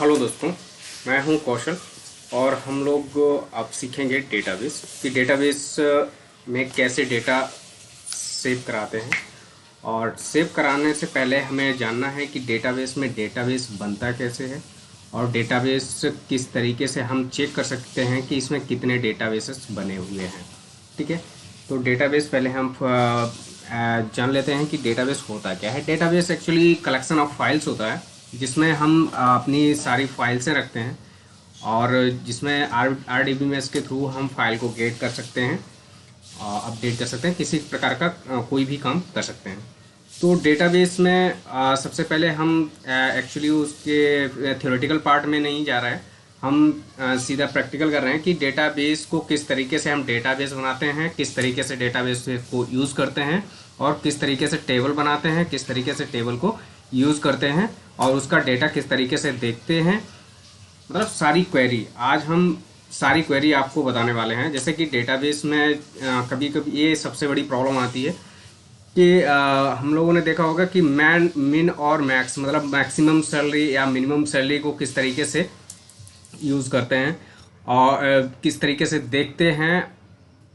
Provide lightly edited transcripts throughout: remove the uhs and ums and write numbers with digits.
Hello दोस्तों, मैं हूं कौशल और हम लोग अब सीखेंगे डेटाबेस कि डेटाबेस में कैसे डेटा सेव कराते हैं। और सेव कराने से पहले हमें जानना है कि डेटाबेस में डेटाबेस बनता कैसे है और डेटाबेस किस तरीके से हम चेक कर सकते हैं कि इसमें कितने डेटाबेसेस बने हुए हैं। ठीक है, तो डेटाबेस पहले हम जान लेते हैं कि डेटाबेस होता क्या है। Database actually collection of files होता है जिसमें हम अपनी सारी फाइल्सें रखते हैं और जिसमें आर डी बी एस के थ्रू हम फाइल को गेट कर सकते हैं, अपडेट कर सकते हैं, किसी प्रकार का कोई भी काम कर सकते हैं। तो डेटाबेस में सबसे पहले हम एक्चुअली उसके थ्योरेटिकल पार्ट में नहीं जा रहा है, हम सीधा प्रैक्टिकल कर रहे हैं कि डेटाबेस को किस तरीके से हम डेटाबेस बनाते हैं, किस तरीके से डेटाबेस को यूज़ करते हैं और किस तरीके से टेबल बनाते हैं, किस तरीके से टेबल को यूज़ करते हैं और उसका डेटा किस तरीके से देखते हैं। मतलब सारी क्वेरी आज हम सारी क्वेरी आपको बताने वाले हैं। जैसे कि डेटाबेस में कभी कभी ये सबसे बड़ी प्रॉब्लम आती है कि हम लोगों ने देखा होगा कि मिन और मैक्स, मतलब मैक्सिमम सैलरी या मिनिमम सैलरी को किस तरीके से यूज़ करते हैं और किस तरीके से देखते हैं,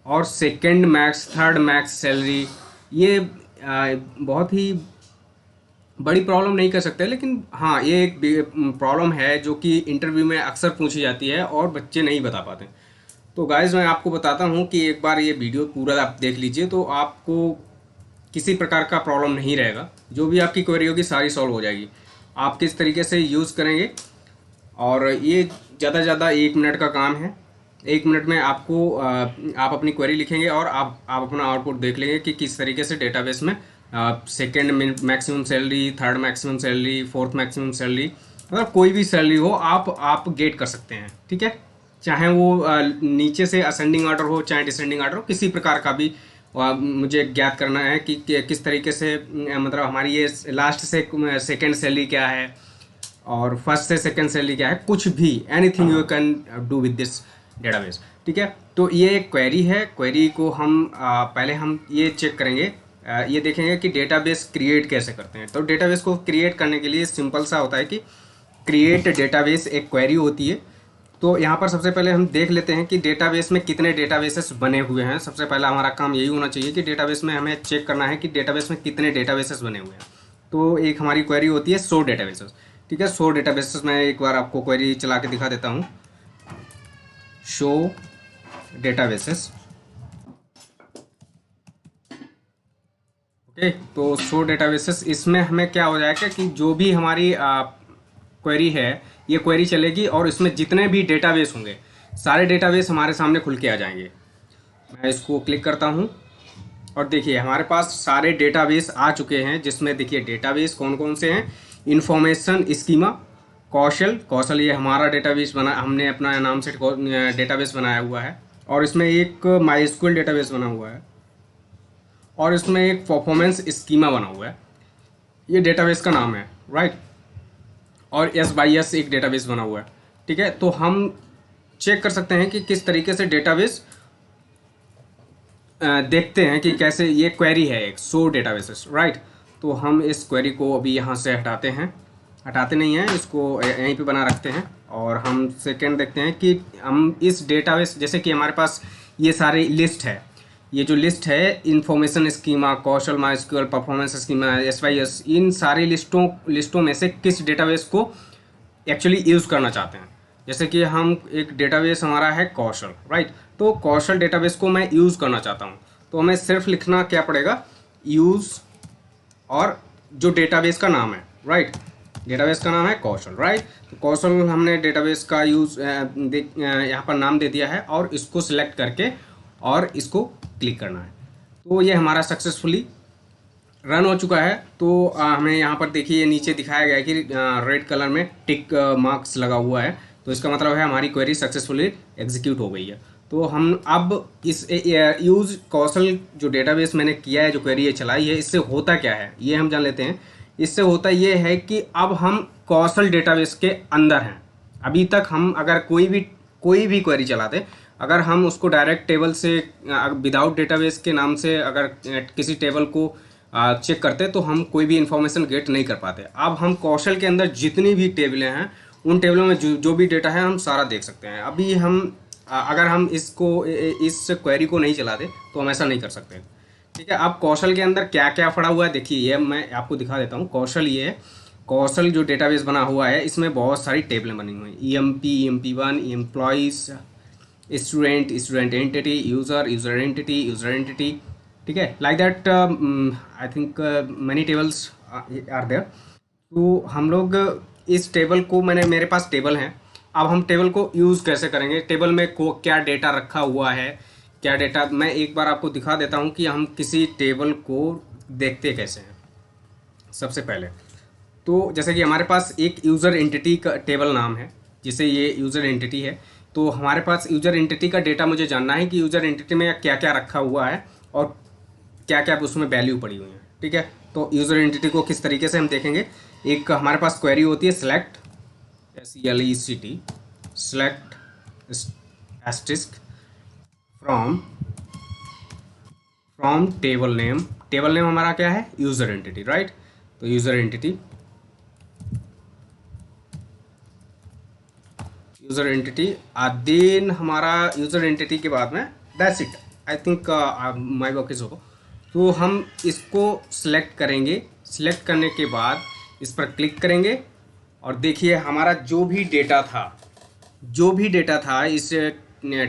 और second max, third max salary, ये बहुत ही बड़ी प्रॉब्लम नहीं कर सकते, लेकिन हाँ ये एक प्रॉब्लम है जो कि इंटरव्यू में अक्सर पूछी जाती है और बच्चे नहीं बता पाते। तो गाइज मैं आपको बताता हूँ कि एक बार ये वीडियो पूरा आप देख लीजिए तो आपको किसी प्रकार का प्रॉब्लम नहीं रहेगा। जो भी आपकी क्वेरी होगी सारी सॉल्व हो जाएगी। आप किस तरीके से यूज़ करेंगे, और ये ज़्यादा से ज़्यादा 1 मिनट का काम है। 1 मिनट में आपको आप अपनी क्वेरी लिखेंगे और आप अपना आउटपुट देख लेंगे कि किस तरीके से डेटाबेस में second maximum salary, third maximum salary, fourth maximum salary, मतलब कोई भी सैलरी हो आप गेट कर सकते हैं। ठीक है, चाहे वो नीचे से असेंडिंग ऑर्डर हो चाहे डिसेंडिंग ऑर्डर हो, किसी प्रकार का भी मुझे ज्ञात करना है कि किस तरीके से मतलब हमारी ये लास्ट से सेकेंड सैलरी क्या है और फर्स्ट से सेकेंड सैलरी क्या है, कुछ भी anything you can do with this database. ठीक है, तो ये एक क्वेरी है। क्वेरी को हम पहले हम ये चेक करेंगे, ये देखेंगे कि डेटाबेस क्रिएट कैसे करते हैं। तो डेटाबेस को क्रिएट करने के लिए सिंपल सा होता है कि क्रिएट डेटाबेस एक क्वेरी होती है। तो यहाँ पर सबसे पहले हम देख लेते हैं कि डेटाबेस में कितने डेटाबेसेस बने हुए हैं। सबसे पहला हमारा काम यही होना चाहिए कि डेटाबेस में हमें चेक करना है कि डेटाबेस में कितने डेटाबेसेस बने हुए हैं। तो एक हमारी क्वेरी होती है 100 डेटाबेसेस। ठीक है, 100 डेटाबेसेस मैं एक बार आपको क्वेरी चला के दिखा देता हूँ। Show databases. ओके, तो 100 डेटाबेसेस, इसमें हमें क्या हो जाएगा कि जो भी हमारी क्वेरी है ये क्वेरी चलेगी और इसमें जितने भी डेटाबेस होंगे सारे डेटाबेस हमारे सामने खुल के आ जाएंगे। मैं इसको क्लिक करता हूँ और देखिए हमारे पास सारे डेटाबेस आ चुके हैं, जिसमें देखिए डेटाबेस कौन कौन से हैं। इन्फॉर्मेशन स्कीमा, कौशल ये हमारा डेटाबेस बना, हमने अपना नाम से डेटाबेस बनाया हुआ है। और इसमें एक माइस्क्यूएल डेटाबेस बना हुआ है और इसमें एक परफॉर्मेंस स्कीमा बना हुआ है। ये डेटाबेस का नाम है, राइट। और S/S एक डेटाबेस बना हुआ है। ठीक है, तो हम चेक कर सकते हैं कि किस तरीके से डेटाबेस देखते हैं कि कैसे। ये क्वेरी है एक 100 डेटाबेसेस, राइट। तो हम इस क्वेरी को अभी यहाँ से हटाते हैं, हटाते नहीं हैं, इसको यहीं पे बना रखते हैं। और हम सेकेंड देखते हैं कि हम इस डेटाबेस, जैसे कि हमारे पास ये सारी लिस्ट है, ये जो लिस्ट है इन्फॉर्मेशन स्कीमा, कौशल, माइस्क्यूएल, परफॉर्मेंस स्कीमा, S/S, इन सारी लिस्टों में से किस डेटाबेस को एक्चुअली यूज़ करना चाहते हैं। जैसे कि हम एक डेटाबेस हमारा है कौशल, राइट। तो कौशल डेटाबेस को मैं यूज़ करना चाहता हूँ, तो हमें सिर्फ लिखना क्या पड़ेगा, यूज़ और जो डेटाबेस का नाम है, राइट। डेटाबेस का नाम है कौशल, राइट। तो कौशल हमने डेटाबेस का यूज़ यहाँ पर नाम दे दिया है और इसको सिलेक्ट करके और इसको क्लिक करना है। तो ये हमारा सक्सेसफुली रन हो चुका है। तो हमें यहाँ पर देखिए नीचे दिखाया गया है कि रेड कलर में टिक मार्क्स लगा हुआ है, तो इसका मतलब है हमारी क्वेरी सक्सेसफुली एग्जीक्यूट हो गई है। तो हम अब इस यूज़ कौशल जो डेटाबेस मैंने किया है, जो क्वेरी ये चलाई है, इससे होता क्या है ये हम जान लेते हैं। इससे होता ये है कि अब हम कौशल डेटाबेस के अंदर हैं। अभी तक हम अगर कोई भी क्वेरी चलाते, अगर हम उसको डायरेक्ट टेबल से विदाउट डेटाबेस के नाम से अगर किसी टेबल को चेक करते तो हम कोई भी इंफॉर्मेशन गेट नहीं कर पाते। अब हम कौशल के अंदर जितनी भी टेबलें हैं उन टेबलों में जो भी डेटा है हम सारा देख सकते हैं। अभी हम अगर हम इस क्वेरी को नहीं चलाते तो हम ऐसा नहीं कर सकते। ठीक है, अब कौशल के अंदर क्या क्या पड़ा हुआ है देखिए, ये मैं आपको दिखा देता हूँ। कौशल ये है, कौशल जो डेटाबेस बना हुआ है इसमें बहुत सारी टेबलें बनी हुई हैं, EMP1, employees, student entity, user entity. ठीक है, like that I think many tables are there. तो हम लोग इस टेबल को, मेरे पास टेबल है, अब हम टेबल को यूज़ कैसे करेंगे, टेबल में को क्या डेटा रखा हुआ है, क्या डेटा, मैं एक बार आपको दिखा देता हूँ कि हम किसी टेबल को देखते कैसे हैं। सबसे पहले तो जैसे कि हमारे पास एक यूज़र एंटिटी का टेबल नाम है, जिसे ये यूज़र एंटिटी है। तो हमारे पास यूज़र एंटिटी का डेटा मुझे जानना है कि यूज़र एंटिटी में क्या क्या रखा हुआ है और क्या क्या उसमें वैल्यू पड़ी हुई है। ठीक है, तो यूज़र एंटिटी को किस तरीके से हम देखेंगे, एक हमारे पास क्वेरी होती है select, SELECT, select asterisk from table name. Table name हमारा क्या है, यूज़र एंटिटी, राइट। तो यूज़र एंटिटी देन हमारा यूज़र एंटिटी के बाद में that's it, I think my work is over. तो हम इसको सिलेक्ट करेंगे, सिलेक्ट करने के बाद इस पर क्लिक करेंगे और देखिए हमारा जो भी डेटा था इस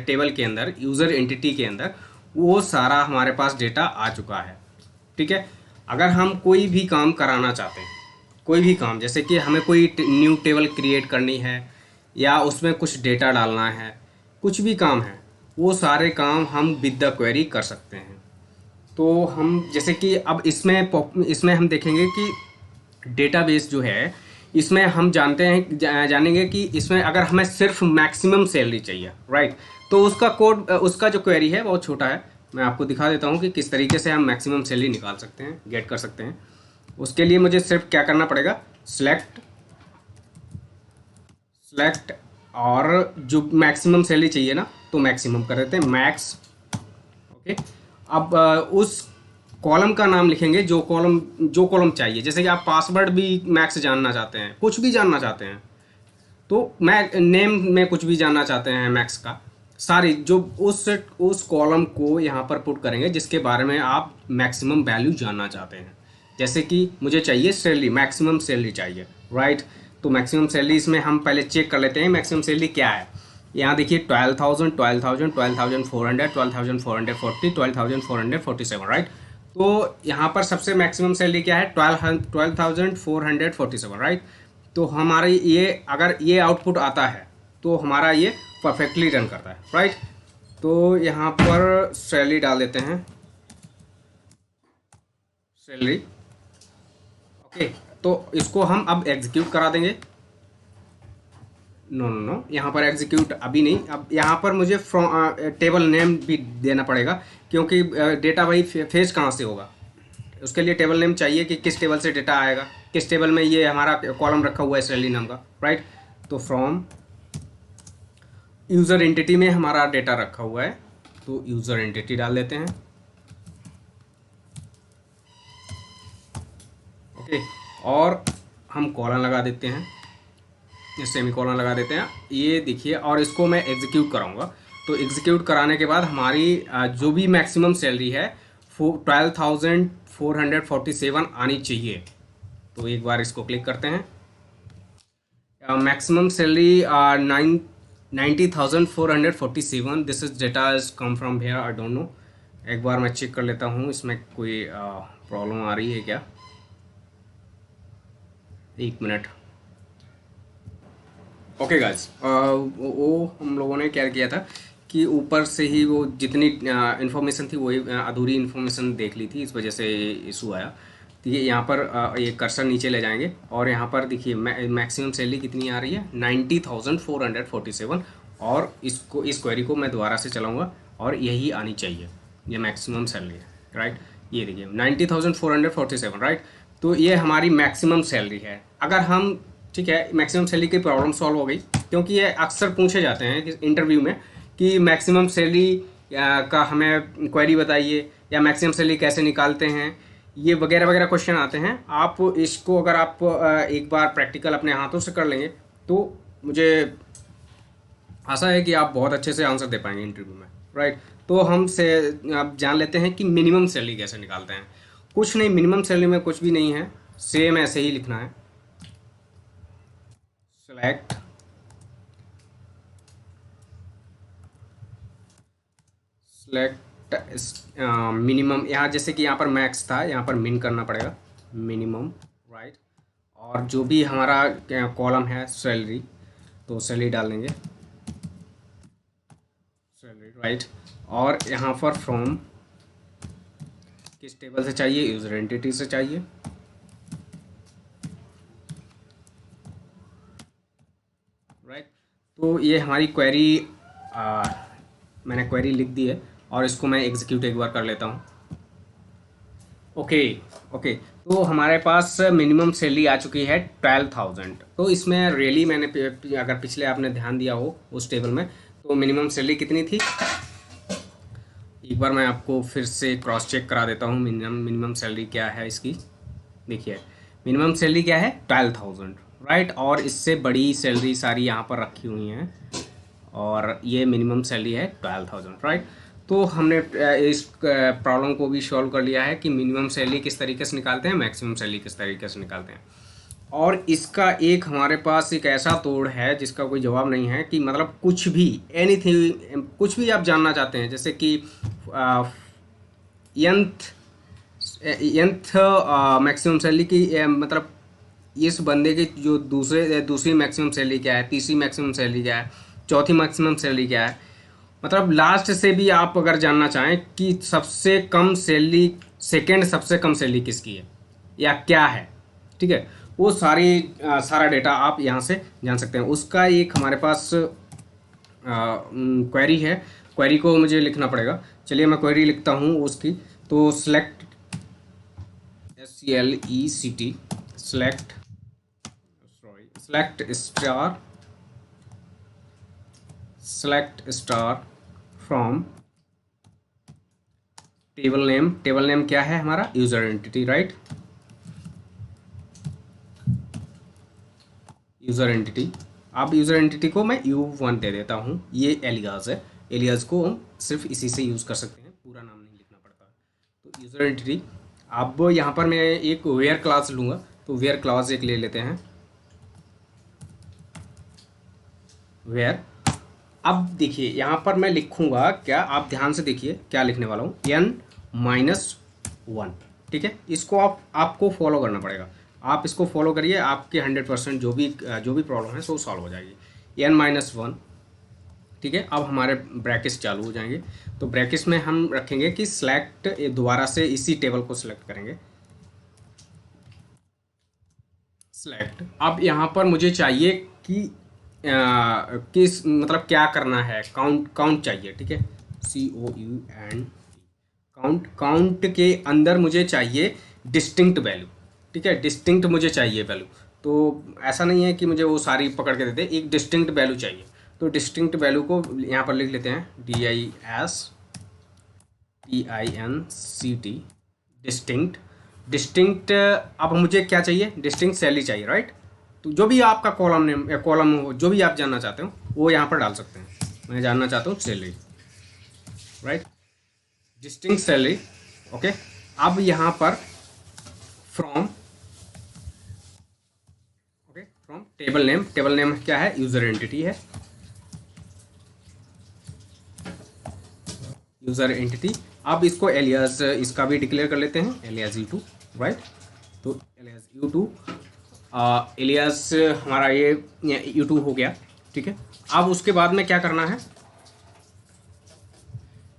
टेबल के अंदर, यूज़र एंटिटी के अंदर, वो सारा हमारे पास डेटा आ चुका है। ठीक है, अगर हम कोई भी काम कराना चाहते हैं, कोई भी काम, जैसे कि हमें कोई न्यू टेबल क्रिएट करनी है या उसमें कुछ डेटा डालना है, कुछ भी काम है, वो सारे काम हम विद द क्वेरी कर सकते हैं। तो हम जैसे कि अब इसमें हम देखेंगे कि डेटाबेस जो है, इसमें हम जानेंगे कि इसमें अगर हमें सिर्फ मैक्सिमम सैलरी चाहिए, राइट, तो उसका जो क्वेरी है बहुत छोटा है। मैं आपको दिखा देता हूँ कि किस तरीके से हम मैक्सिमम सैलरी निकाल सकते हैं, गेट कर सकते हैं। उसके लिए मुझे सिर्फ क्या करना पड़ेगा, सिलेक्ट और जो मैक्सिमम सैलरी चाहिए ना, तो मैक्सिमम कर देते हैं, मैक्स। ओके, अब उस कॉलम का नाम लिखेंगे जो कॉलम चाहिए। जैसे कि आप पासवर्ड भी मैक्स जानना चाहते हैं, कुछ भी जानना चाहते हैं, तो नेम में कुछ भी जानना चाहते हैं मैक्स का, सारी जो उस कॉलम को यहाँ पर पुट करेंगे जिसके बारे में आप मैक्सिमम वैल्यू जानना चाहते हैं। जैसे कि मुझे चाहिए सैलरी, मैक्सिमम सैलरी चाहिए, राइट। तो मैक्सिमम सैलरी इसमें हम पहले चेक कर लेते हैं मैक्सिमम सैलरी क्या है। यहाँ देखिए 12,000, 12,000, 12,400, 12,440, 12,447, राइट। तो यहाँ पर सबसे मैक्सिमम सैलरी क्या है, 12,447, राइट। तो हमारे ये, अगर ये आउटपुट आता है तो हमारा ये परफेक्टली रन करता है, राइट। तो यहाँ पर सैलरी डाल देते हैं, सैलरी। ओके, तो इसको हम अब एग्जीक्यूट करा देंगे। नो, यहाँ पर एग्जीक्यूट अभी नहीं, अब यहाँ पर मुझे टेबल नेम भी देना पड़ेगा, क्योंकि डेटा भाई फेच कहाँ से होगा, उसके लिए टेबल नेम चाहिए कि किस टेबल से डेटा आएगा, किस टेबल में ये हमारा कॉलम रखा हुआ है सैलरी नाम का, राइट। तो फ्रॉम यूज़र एंटिटी में हमारा डेटा रखा हुआ है, तो यूज़र एंटिटी डाल देते हैं। ओके, और हम कॉलन लगा देते हैं, सेमीकोलन लगा देते हैं, ये देखिए। और इसको मैं एग्जीक्यूट कराऊंगा, तो एग्जीक्यूट कराने के बाद हमारी जो भी मैक्सिमम सैलरी है 12,447 आनी चाहिए। तो एक बार इसको क्लिक करते हैं, maximum salary 90,447, this is data is come from here, I don't know. एक बार मैं चेक कर लेता हूँ इसमें कोई प्रॉब्लम आ रही है क्या, एक मिनट। ओके गाइस, वो हम लोगों ने क्या किया था कि ऊपर से ही वो जितनी इन्फॉर्मेशन थी वही अधूरी इन्फॉर्मेशन देख ली थी, इस वजह से इशू आया। तो ये यहाँ पर ये कर्सर नीचे ले जाएंगे और यहाँ पर देखिए मैक्सिमम सैलरी कितनी आ रही है, 90,447। और इस क्वेरी को मैं दोबारा से चलाऊँगा और यही आनी चाहिए, ये मैक्सिमम सैलरी है, राइट। ये देखिए 90,447, राइट। तो ये हमारी मैक्सिमम सैलरी है। अगर हम, ठीक है, मैक्सिमम सैलरी की प्रॉब्लम सॉल्व हो गई, क्योंकि ये अक्सर पूछे जाते हैं कि इंटरव्यू में कि मैक्सिमम सैलरी का हमें क्वेरी बताइए या मैक्सिमम सैलरी कैसे निकालते हैं, ये वगैरह वगैरह क्वेश्चन आते हैं। आप इसको अगर आप एक बार प्रैक्टिकल अपने हाथों से कर लेंगे तो मुझे आशा है कि आप बहुत अच्छे से आंसर दे पाएंगे इंटरव्यू में, राइट। तो हम से आप जान लेते हैं कि मिनिमम सैलरी कैसे निकालते हैं। कुछ नहीं, मिनिमम सैलरी में कुछ भी नहीं है, सेम ऐसे ही लिखना है। सेलेक्ट सेलेक्ट मिनिमम, यहाँ जैसे कि यहाँ पर मैक्स था, यहाँ पर मिन करना पड़ेगा, मिनिमम, राइट। और जो भी हमारा कॉलम है सैलरी, तो सैलरी डाल देंगे, सैलरी, राइट। और यहाँ पर फ्रॉम किस टेबल से चाहिए, यूजर एंटिटी से चाहिए, राइट। तो ये हमारी क्वेरी, मैंने क्वेरी लिख दी है और इसको मैं एग्जीक्यूट एक बार कर लेता हूँ। ओके ओके, तो हमारे पास मिनिमम सैलरी आ चुकी है 12,000। तो इसमें रियली मैंने अगर पिछले आपने ध्यान दिया हो उस टेबल में, तो मिनिमम सैलरी कितनी थी, एक बार मैं आपको फिर से क्रॉस चेक करा देता हूँ। मिनिमम सैलरी क्या है इसकी, देखिए मिनिमम सैलरी क्या है 12,000, राइट। और इससे बड़ी सैलरी सारी यहाँ पर रखी हुई हैं, और ये मिनिमम सैलरी है 12,000, राइट। तो हमने इस प्रॉब्लम को भी सॉल्व कर लिया है कि मिनिमम सैलरी किस तरीके से निकालते हैं, मैक्सिमम सैलरी किस तरीके से निकालते हैं। और इसका एक हमारे पास एक ऐसा तोड़ है जिसका कोई जवाब नहीं है, कि मतलब कुछ भी, एनीथिंग, कुछ भी आप जानना चाहते हैं, जैसे कि यंथ यंथ मैक्सिमम सैलरी की मतलब इस बंदे की जो दूसरी मैक्सिमम सैलरी क्या है, तीसरी मैक्सिमम सैलरी क्या है, चौथी मैक्सिमम सैलरी क्या है, मतलब लास्ट से भी आप अगर जानना चाहें कि सबसे कम सैलरी, सेकंड सबसे कम सैलरी किसकी है या क्या है, ठीक है, वो सारा डेटा आप यहाँ से जान सकते हैं। उसका एक हमारे पास क्वेरी है, क्वेरी को मुझे लिखना पड़ेगा। चलिए मैं क्वेरी लिखता हूँ उसकी। तो select SELECT select star from table name क्या है हमारा, user entity, right. User entity, अब यूजर एंटिटी को मैं U1 दे देता हूँ, ये एलियास है, एलियास को हम सिर्फ इसी से यूज़ कर सकते हैं, पूरा नाम नहीं लिखना पड़ता। तो यूजर एंटिटी, अब यहाँ पर मैं एक वेयर क्लास लूँगा, तो वेयर क्लास एक ले लेते हैं, वेयर। अब देखिए यहाँ पर मैं लिखूँगा क्या, आप ध्यान से देखिए क्या लिखने वाला हूँ, N-1, ठीक है। इसको आपको फॉलो करना पड़ेगा, आप इसको फॉलो करिए, आपके 100% जो भी प्रॉब्लम है सो सॉल्व हो जाएगी। N-1, ठीक है। अब हमारे ब्रैकेट्स चालू हो जाएंगे, तो ब्रैकेट्स में हम रखेंगे कि सेलेक्ट, दोबारा से इसी टेबल को सिलेक्ट करेंगे, सेलेक्ट। अब यहाँ पर मुझे चाहिए कि किस मतलब क्या करना है, काउंट चाहिए, ठीक है, COUNT, काउंट के अंदर मुझे चाहिए डिस्टिंक्ट वैल्यू, ठीक है, डिस्टिंक्ट मुझे चाहिए वैल्यू। तो ऐसा नहीं है कि मुझे वो सारी पकड़ के देते, एक डिस्टिंक्ट वैल्यू चाहिए। तो डिस्टिंक्ट वैल्यू को यहाँ पर लिख लेते हैं DISTINCT, डिस्टिंक्ट। अब मुझे क्या चाहिए, डिस्टिंक्ट सैलरी चाहिए, राइट। तो जो भी आपका कॉलम हो, जो भी आप जानना चाहते हो वो यहाँ पर डाल सकते हैं। मैं जानना चाहता हूँ salary, right, distinct salary, okay. अब यहाँ पर from, okay, from table name क्या है, यूजर एंटिटी है, यूजर एंटिटी। अब इसको एलियास इसका भी डिक्लेयर कर लेते हैं, एलियास U2, राइट। तो एलियास U2, एलियास हमारा ये U2 हो गया, ठीक है। अब उसके बाद में क्या करना है,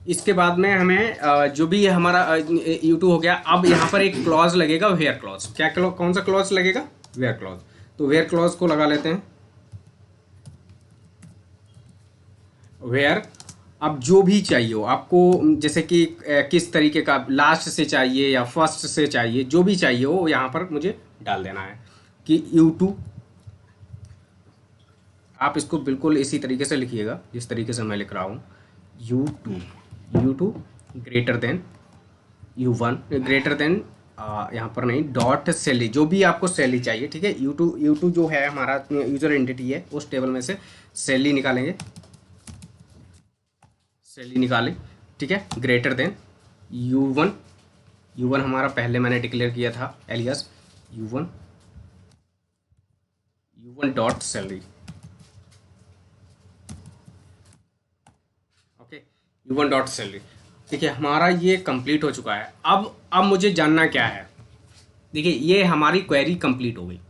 इसके बाद में हमें जो भी हमारा U2 हो गया, अब यहाँ पर एक क्लॉज लगेगा, वेयर क्लॉज। क्या कौन सा क्लॉज लगेगा, वेयर क्लॉज। तो वेयर क्लॉज को लगा लेते हैं, वेयर। अब जो भी चाहिए हो आपको, जैसे कि किस तरीके का, लास्ट से चाहिए या फर्स्ट से चाहिए, जो भी चाहिए हो यहाँ पर मुझे डाल देना है कि U2। आप इसको बिल्कुल इसी तरीके से लिखिएगा जिस तरीके से मैं लिख रहा हूँ, U2 greater than U1, greater than यहाँ पर नहीं, डॉट सैलरी, जो भी आपको सैलरी चाहिए, ठीक है। यू टू जो है हमारा यूजर एंटिटी है, उस टेबल में से सैलरी निकालेंगे, सैलरी निकालें, ठीक है। ग्रेटर देन U1, U1 हमारा पहले मैंने डिक्लेयर किया था alias, U1 dot salary, okay, U1 dot salary. देखिए हमारा ये कंप्लीट हो चुका है। अब मुझे जानना क्या है, देखिए ये हमारी क्वेरी कंप्लीट हो गई,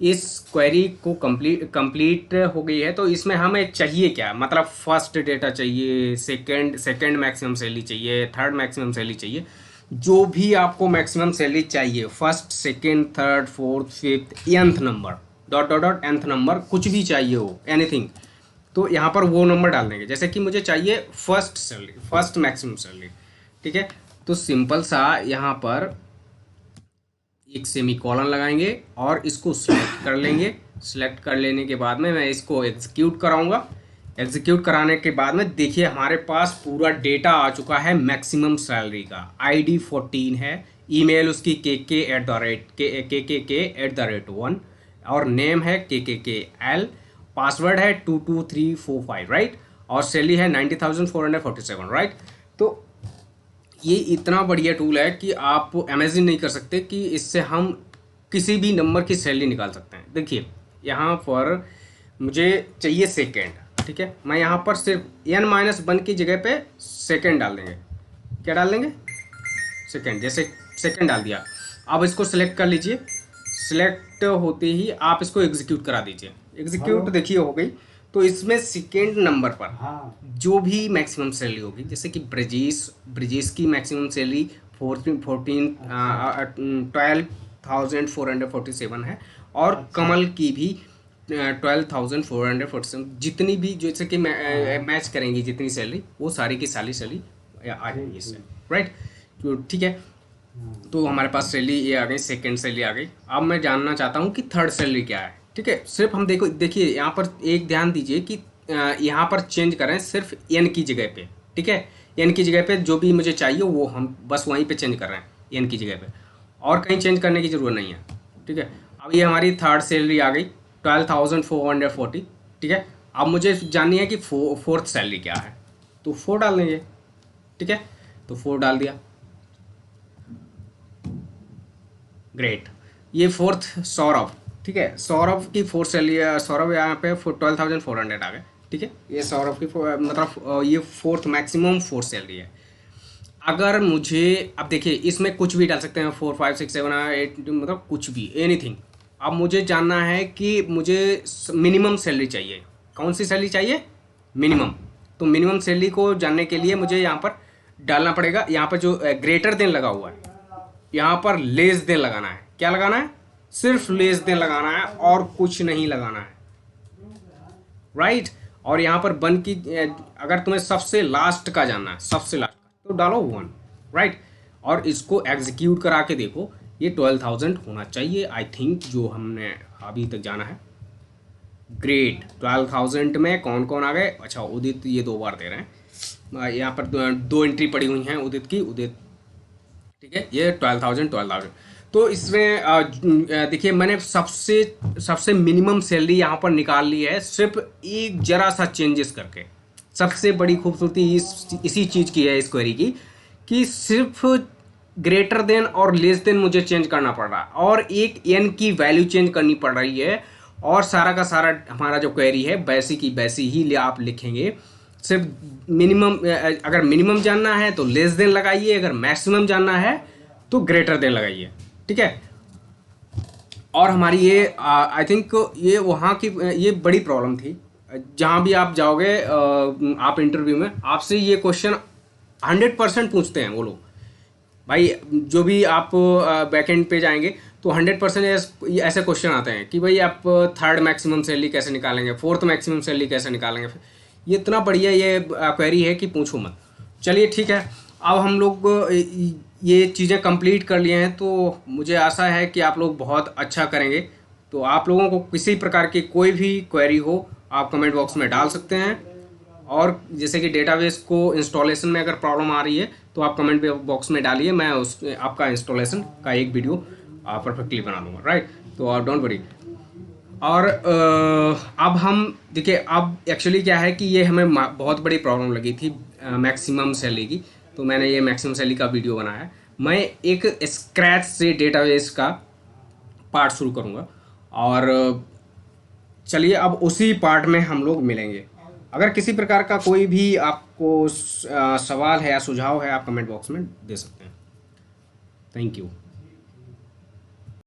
इस क्वेरी को कंप्लीट हो गई है। तो इसमें हमें चाहिए क्या, मतलब फर्स्ट डेटा चाहिए, सेकंड मैक्सिमम सैलरी चाहिए, थर्ड मैक्सिमम सैलरी चाहिए, जो भी आपको मैक्सिमम सैलरी चाहिए, first second third fourth fifth nth number, dot dot dot nth number, कुछ भी चाहिए हो, एनीथिंग, तो यहाँ पर वो नंबर डाल देंगे। जैसे कि मुझे चाहिए first salary, first maximum salary, ठीक है। तो सिंपल सा यहाँ पर एक सेमी कॉलन लगाएंगे और इसको सिलेक्ट कर लेंगे। सिलेक्ट कर लेने के बाद में मैं इसको एग्जीक्यूट कराऊंगा। एग्जीक्यूट कराने के बाद में देखिए हमारे पास पूरा डेटा आ चुका है मैक्सिमम सैलरी का। ID 14 है, ईमेल उसकी KK@1 और नेम है KKKL, पासवर्ड है 22345, राइट, और सैलरी है 90,447, राइट। तो ये इतना बढ़िया टूल है कि आप इमेजिन नहीं कर सकते कि इससे हम किसी भी नंबर की सैलरी निकाल सकते हैं। देखिए यहाँ पर मुझे चाहिए सेकेंड, ठीक है, मैं यहाँ पर सिर्फ n-1 की जगह पे सेकेंड डाल देंगे। क्या डाल देंगे, सेकेंड, जैसे सेकेंड डाल दिया। अब इसको सिलेक्ट कर लीजिए, सिलेक्ट होते ही आप इसको एग्जीक्यूट करा दीजिए। एग्जीक्यूट देखिए हो गई। तो इसमें सेकेंड नंबर पर जो भी मैक्सिमम सैलरी होगी, जैसे कि ब्रिजेश की मैक्सिमम सैलरी 12,447 है, और कमल की भी 12,447, जितनी भी जैसे कि मैच करेंगी जितनी सैलरी, वो सारी की सारी सैलरी आ जाएगी इससे, राइट। तो ठीक है, तो हमारे पास सैलरी ये आ गई, सेकेंड सैलरी आ गई। अब मैं जानना चाहता हूँ कि थर्ड सैलरी क्या है, ठीक है। सिर्फ हम देखिए यहाँ पर एक ध्यान दीजिए कि यहाँ पर चेंज करें सिर्फ n की जगह पे, ठीक है। n की जगह पे जो भी मुझे चाहिए वो हम बस वहीं पे चेंज कर रहे हैं, n की जगह पे, और कहीं चेंज करने की ज़रूरत नहीं है, ठीक है। अब ये हमारी थर्ड सैलरी आ गई 12,440, ठीक है। अब मुझे जाननी है कि फोर्थ सैलरी क्या है, तो 4 डाल देंगे, ठीक है। तो 4 डाल दिया, ग्रेट। ये फोर्थ सौरभ, ठीक है, सौरभ की फोर्थ सैलरी, सौरभ यहाँ पे 12,400 आ गए, ठीक है। ये सौरभ की मतलब ये फोर्थ मैक्सिमम फोर्थ सैलरी है। अगर मुझे, अब देखिए इसमें कुछ भी डाल सकते हैं, 4 5 6 7 8, मतलब कुछ भी, एनीथिंग। अब मुझे जानना है कि मुझे मिनिमम सैलरी चाहिए। कौन सी सैलरी चाहिए, मिनिमम। तो मिनिमम सैलरी को जानने के लिए मुझे यहाँ पर डालना पड़ेगा, यहाँ पर जो ग्रेटर देन लगा हुआ है, यहाँ पर लेस देन लगाना है। क्या लगाना है, सिर्फ लेस देन लगाना है और कुछ नहीं लगाना है, राइट। और यहाँ पर वन की, अगर तुम्हें सबसे लास्ट का जानना है, सबसे लास्ट का, तो डालो 1, राइट। और इसको एग्जीक्यूट करा के देखो, ये 12,000 होना चाहिए आई थिंक, जो हमने अभी तक जाना है। ग्रेट, 12,000 में कौन कौन आ गए, अच्छा उदित ये 2 बार दे रहे हैं, यहाँ पर 2 एंट्री पड़ी हुई हैं उदित की, उदित, ठीक है। ये 12,000। तो इसमें देखिए मैंने सबसे मिनिमम सैलरी यहाँ पर निकाल ली है, सिर्फ एक जरा सा चेंजेस करके। सबसे बड़ी खूबसूरती इसी चीज़ की है इस क्वेरी की, कि सिर्फ ग्रेटर देन और लेस देन मुझे चेंज करना पड़ रहा है, और एक n की वैल्यू चेंज करनी पड़ रही है, और सारा का सारा हमारा जो क्वेरी है वैसी की वैसी ही आप लिखेंगे। सिर्फ मिनिमम, अगर मिनिमम जानना है तो लेस देन लगाइए, अगर मैक्सिमम जानना है तो ग्रेटर देन लगाइए, ठीक है। और हमारी ये आई थिंक ये वहाँ की ये बड़ी प्रॉब्लम थी, जहाँ भी आप जाओगे आप इंटरव्यू में, आपसे ये क्वेश्चन 100% पूछते हैं वो लोग। भाई जो भी आप बैकएंड पे जाएंगे तो 100% ऐसे क्वेश्चन आते हैं कि भाई आप थर्ड मैक्सिमम सैलरी कैसे निकालेंगे, फोर्थ मैक्सिमम सैलरी कैसे निकालेंगे। ये इतना बढ़िया ये क्वेरी है कि पूछो मत। चलिए ठीक है, अब हम लोग ये चीज़ें कंप्लीट कर लिए हैं, तो मुझे आशा है कि आप लोग बहुत अच्छा करेंगे। तो आप लोगों को किसी प्रकार की कोई भी क्वेरी हो, आप कमेंट बॉक्स में डाल सकते हैं, और जैसे कि डेटाबेस को इंस्टॉलेशन में अगर प्रॉब्लम आ रही है तो आप कमेंट बॉक्स में डालिए, मैं उस आपका इंस्टॉलेशन का एक वीडियो परफेक्टली बना दूंगा, राइट। तो आप डोंट वरी। और अब हम देखिए, अब एक्चुअली क्या है कि ये हमें बहुत बड़ी प्रॉब्लम लगी थी मैक्सिमम सैलरी की, तो मैंने ये मैक्सिमम सैलरी का वीडियो बनाया है। मैं एक स्क्रैच से डेटाबेस का पार्ट शुरू करूँगा, और चलिए अब उसी पार्ट में हम लोग मिलेंगे। अगर किसी प्रकार का कोई भी आपको सवाल है या सुझाव है, आप कमेंट बॉक्स में दे सकते हैं। Thank you.